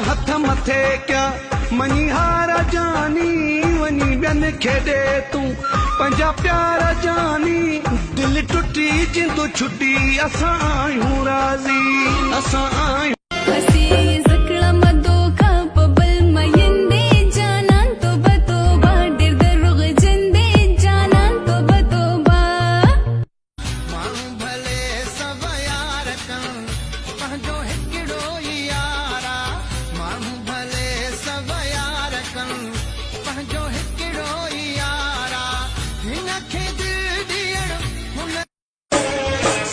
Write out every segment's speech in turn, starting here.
हथ मथे क्या मनी हारा जानी वनी बियन खेदे तू पंजा प्यारा जानी दिल टुटी जिंदू छुटी असा आयूं राजी असा आयूं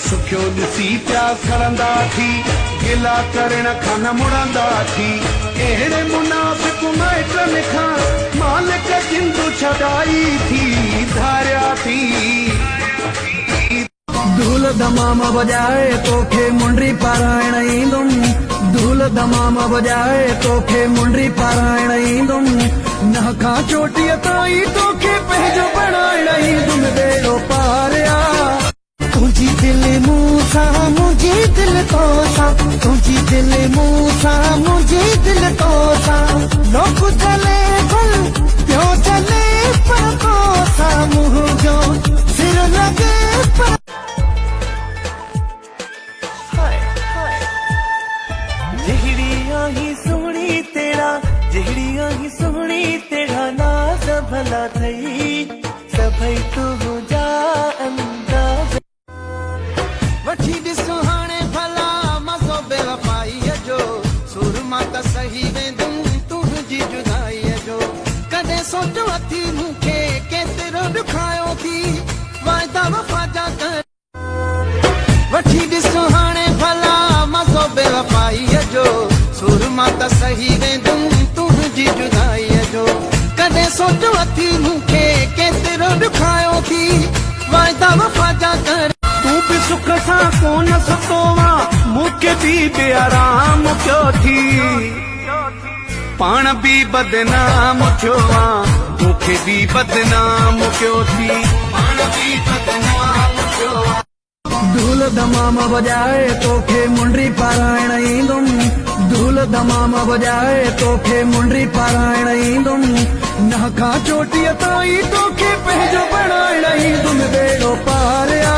सुखियो ॾिसी प्यास खणंदा थी गिला करण खां मुड़ंदा थी अहिड़े मुनाफ़िक़ माइटनि खां मालिक जिंदू छॾाई थी धारिया थी धूल दमाम बजाए तोखे मुंडी पाराइण ईंदुमि धूल दमाम बजाए तोखे मुंडी पाराइण ईंदुमि न खां चोटीअ ताईं तोखे पंहिंजो बणाइण ईंदुमि बेड़ो पारिया तुझी दिल मूसा मुझे दिल तोसा तुझी दिल मूसा मुझे दिल तोसा लोग चले बल प्यो चले पर तोसा मुँह जो सिर लगे पर जहड़िया ही सोहनी तेरा नाज भला थई सभई तू हो जा अंदाज वठी ॾिसो हाणे भला मज़ो बेवफ़ाईअ जो सुरमा त सही वेंदुमि तुंहिंजी जुदाईअ जो कॾहिं सोचो अथी मूंखे केतिरो ॾुखायो थी वाइदा वफ़ा जा कर वठी ॾिसो हाणे भला मज़ो बेवफ़ाईअ जो सुरमा त सही वेंदुमि तुंहिंजी जुदाईअ जो कॾहिं सोचो अथी मूंखे केतिरो ॾुखायो थी वाइदा वफ़ा जा कर तू भी सुख सा कोन सतोवा मूंखे भी बेआराम क्यों थी पाण भी बदनाम थियो मूंखे भी बदनाम क्यों थी पाण भी बदनाम थियो धूल दमाम बजाए तोखे मुंडी पाराइण ईंदुमि धूल दमाम बजाए तोखे मुंडी पाराइण ईंदुमि न खां चोटीअ ताईं तोखे पंहिंजो बणाइण ईंदुमि बेड़ो पारिया